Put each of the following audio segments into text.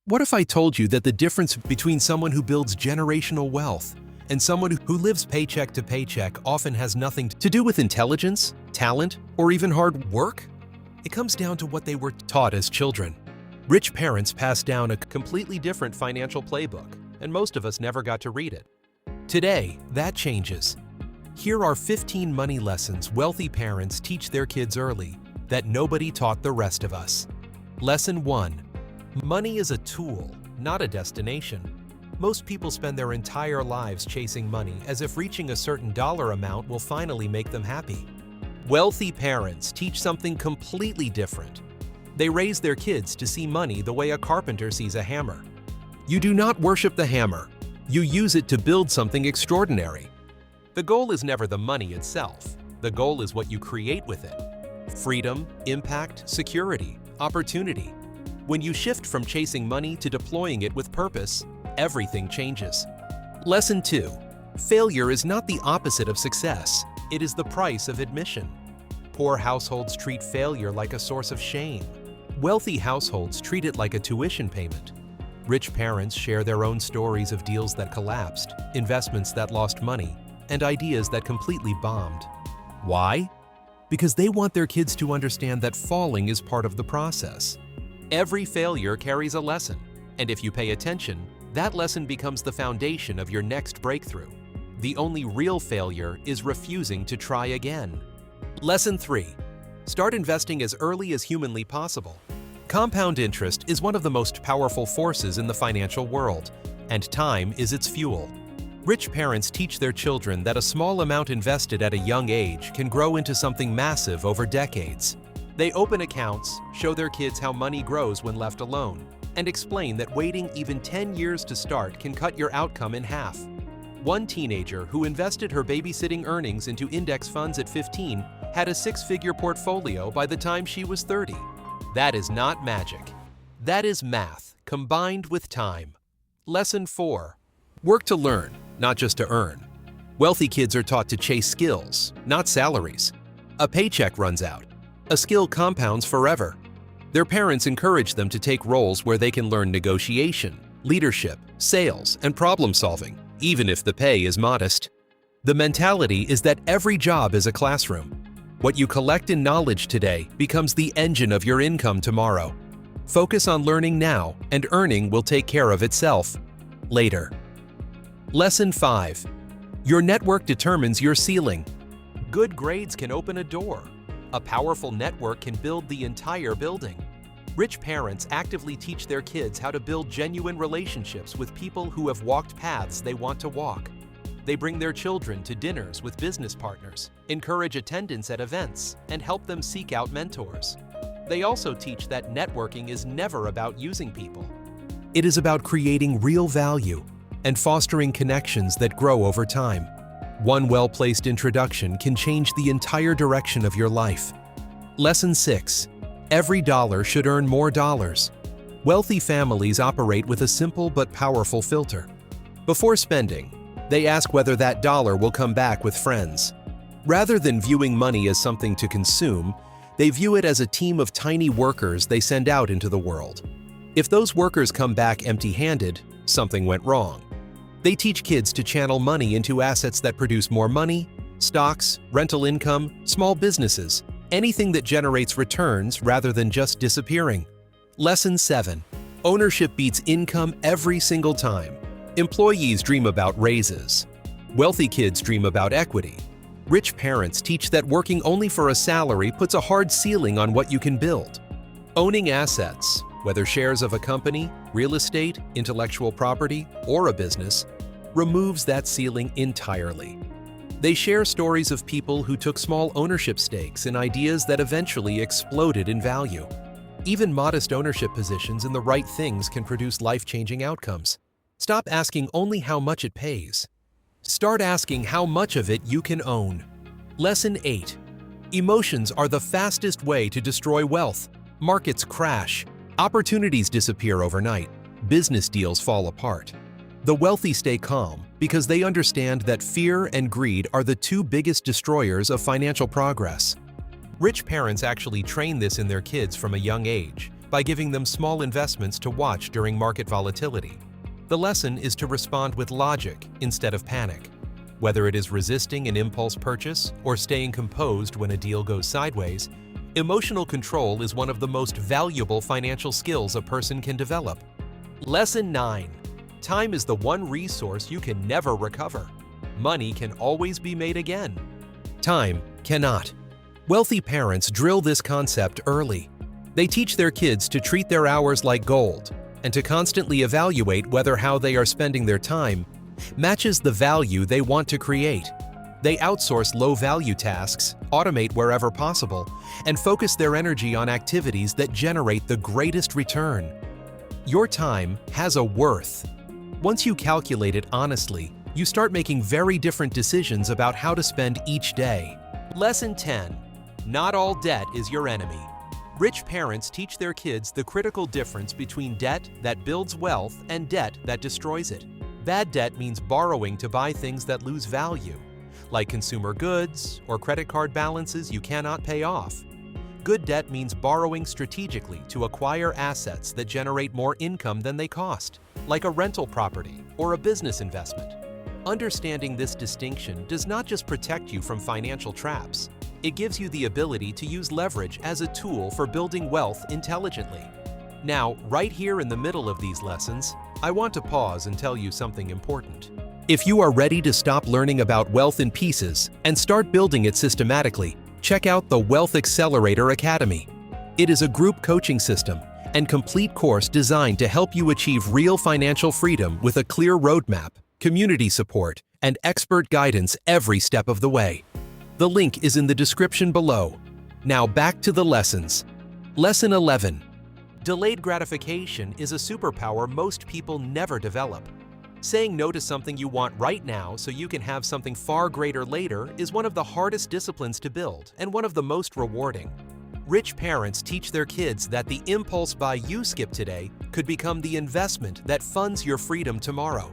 What if I told you that the difference between someone who builds generational wealth and someone who lives paycheck to paycheck often has nothing to do with intelligence, talent, or even hard work? It comes down to what they were taught as children. Rich parents pass down a completely different financial playbook, and most of us never got to read it. Today, that changes. Here are 15 money lessons wealthy parents teach their kids early that nobody taught the rest of us. Lesson 1. Money is a tool, not a destination. Most people spend their entire lives chasing money as if reaching a certain dollar amount will finally make them happy. Wealthy parents teach something completely different. They raise their kids to see money the way a carpenter sees a hammer. You do not worship the hammer. You use it to build something extraordinary. The goal is never the money itself. The goal is what you create with it. Freedom, impact, security, opportunity. When you shift from chasing money to deploying it with purpose, everything changes. Lesson 2. Failure is not the opposite of success. It is the price of admission. Poor households treat failure like a source of shame. Wealthy households treat it like a tuition payment. Rich parents share their own stories of deals that collapsed, investments that lost money, and ideas that completely bombed. Why? Because they want their kids to understand that falling is part of the process. Every failure carries a lesson, and if you pay attention, that lesson becomes the foundation of your next breakthrough. The only real failure is refusing to try again. Lesson 3. Start investing as early as humanly possible. Compound interest is one of the most powerful forces in the financial world, and time is its fuel. Rich parents teach their children that a small amount invested at a young age can grow into something massive over decades. They open accounts, show their kids how money grows when left alone, and explain that waiting even 10 years to start can cut your outcome in half. One teenager who invested her babysitting earnings into index funds at 15 had a 6-figure portfolio by the time she was 30. That is not magic. That is math combined with time. Lesson 4. Work to learn, not just to earn. Wealthy kids are taught to chase skills, not salaries. A paycheck runs out. A skill compounds forever. Their parents encourage them to take roles where they can learn negotiation, leadership, sales, and problem solving, even if the pay is modest. The mentality is that every job is a classroom. What you collect in knowledge today becomes the engine of your income tomorrow. Focus on learning now, and earning will take care of itself later. Lesson 5. Your network determines your ceiling. Good grades can open a door. A powerful network can build the entire building. Rich parents actively teach their kids how to build genuine relationships with people who have walked paths they want to walk. They bring their children to dinners with business partners, encourage attendance at events, and help them seek out mentors. They also teach that networking is never about using people. It is about creating real value and fostering connections that grow over time. One well-placed introduction can change the entire direction of your life. Lesson 6. Every dollar should earn more dollars. Wealthy families operate with a simple but powerful filter. Before spending, they ask whether that dollar will come back with friends. Rather than viewing money as something to consume, they view it as a team of tiny workers they send out into the world. If those workers come back empty-handed, something went wrong. They teach kids to channel money into assets that produce more money, stocks, rental income, small businesses, anything that generates returns rather than just disappearing. Lesson 7. Ownership beats income every single time. Employees dream about raises. Wealthy kids dream about equity. Rich parents teach that working only for a salary puts a hard ceiling on what you can build. Owning assets, whether shares of a company, real estate, intellectual property, or a business, removes that ceiling entirely. They share stories of people who took small ownership stakes in ideas that eventually exploded in value. Even modest ownership positions in the right things can produce life-changing outcomes. Stop asking only how much it pays. Start asking how much of it you can own. Lesson 8. Emotions are the fastest way to destroy wealth. Markets crash. Opportunities disappear overnight. Business deals fall apart. The wealthy stay calm because they understand that fear and greed are the two biggest destroyers of financial progress. Rich parents actually train this in their kids from a young age, by giving them small investments to watch during market volatility. The lesson is to respond with logic instead of panic. Whether it is resisting an impulse purchase or staying composed when a deal goes sideways, emotional control is one of the most valuable financial skills a person can develop. Lesson 9. Time is the one resource you can never recover. Money can always be made again. Time cannot. Wealthy parents drill this concept early. They teach their kids to treat their hours like gold and to constantly evaluate whether how they are spending their time matches the value they want to create. They outsource low-value tasks, automate wherever possible, and focus their energy on activities that generate the greatest return. Your time has a worth. Once you calculate it honestly, you start making very different decisions about how to spend each day. Lesson 10. Not all debt is your enemy. Rich parents teach their kids the critical difference between debt that builds wealth and debt that destroys it. Bad debt means borrowing to buy things that lose value, like consumer goods or credit card balances you cannot pay off. Good debt means borrowing strategically to acquire assets that generate more income than they cost, like a rental property or a business investment. Understanding this distinction does not just protect you from financial traps, it gives you the ability to use leverage as a tool for building wealth intelligently. Now, right here in the middle of these lessons, I want to pause and tell you something important. If you are ready to stop learning about wealth in pieces and start building it systematically, check out the Wealth Accelerator Academy. It is a group coaching system and complete course designed to help you achieve real financial freedom with a clear roadmap, community support, and expert guidance every step of the way. The link is in the description below. Now back to the lessons. Lesson 11. Delayed gratification is a superpower most people never develop. Saying no to something you want right now so you can have something far greater later is one of the hardest disciplines to build and one of the most rewarding. Rich parents teach their kids that the impulse buy you skip today could become the investment that funds your freedom tomorrow.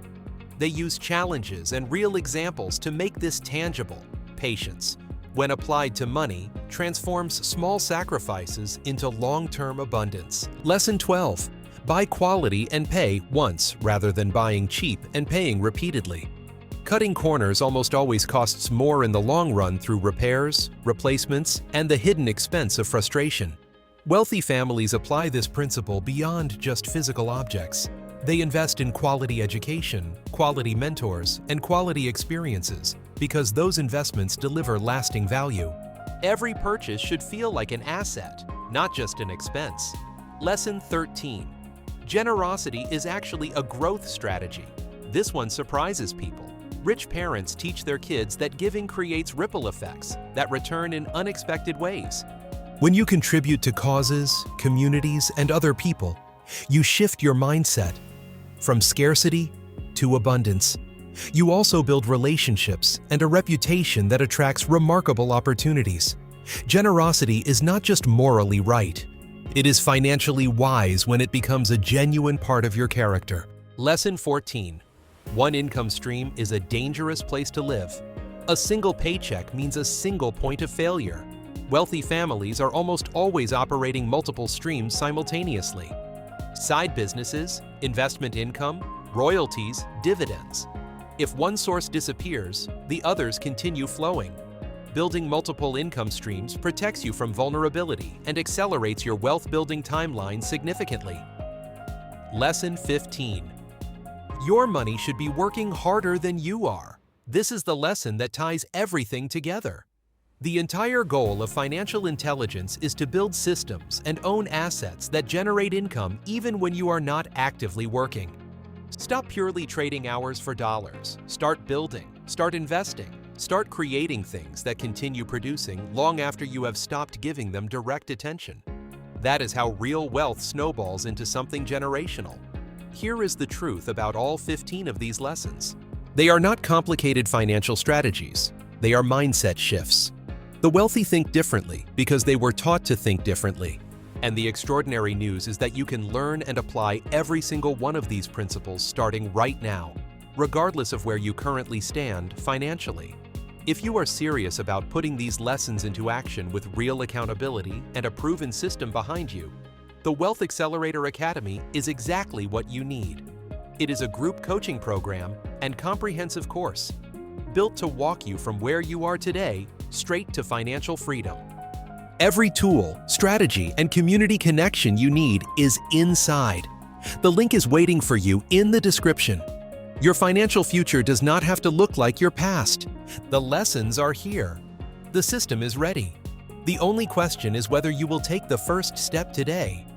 They use challenges and real examples to make this tangible. Patience, when applied to money, transforms small sacrifices into long-term abundance. Lesson 12. Buy quality and pay once rather than buying cheap and paying repeatedly. Cutting corners almost always costs more in the long run through repairs, replacements, and the hidden expense of frustration. Wealthy families apply this principle beyond just physical objects. They invest in quality education, quality mentors, and quality experiences because those investments deliver lasting value. Every purchase should feel like an asset, not just an expense. Lesson 13. Generosity is actually a growth strategy. This one surprises people. Rich parents teach their kids that giving creates ripple effects that return in unexpected ways. When you contribute to causes, communities, and other people, you shift your mindset from scarcity to abundance. You also build relationships and a reputation that attracts remarkable opportunities. Generosity is not just morally right. It is financially wise when it becomes a genuine part of your character. Lesson 14. One income stream is a dangerous place to live. A single paycheck means a single point of failure. Wealthy families are almost always operating multiple streams simultaneously. Side businesses, investment income, royalties, dividends. If one source disappears, the others continue flowing. Building multiple income streams protects you from vulnerability and accelerates your wealth-building timeline significantly. Lesson 15. Your money should be working harder than you are. This is the lesson that ties everything together. The entire goal of financial intelligence is to build systems and own assets that generate income even when you are not actively working. Stop purely trading hours for dollars. Start building, start investing. Start creating things that continue producing long after you have stopped giving them direct attention. That is how real wealth snowballs into something generational. Here is the truth about all 15 of these lessons. They are not complicated financial strategies. They are mindset shifts. The wealthy think differently because they were taught to think differently. And the extraordinary news is that you can learn and apply every single one of these principles starting right now, regardless of where you currently stand financially. If you are serious about putting these lessons into action with real accountability and a proven system behind you, The Wealth Accelerator Academy is exactly what you need. It is a group coaching program and comprehensive course built to walk you from where you are today straight to financial freedom. Every tool, strategy, and community connection you need is inside. The link is waiting for you in the description. Your financial future does not have to look like your past. The lessons are here. The system is ready. The only question is whether you will take the first step today.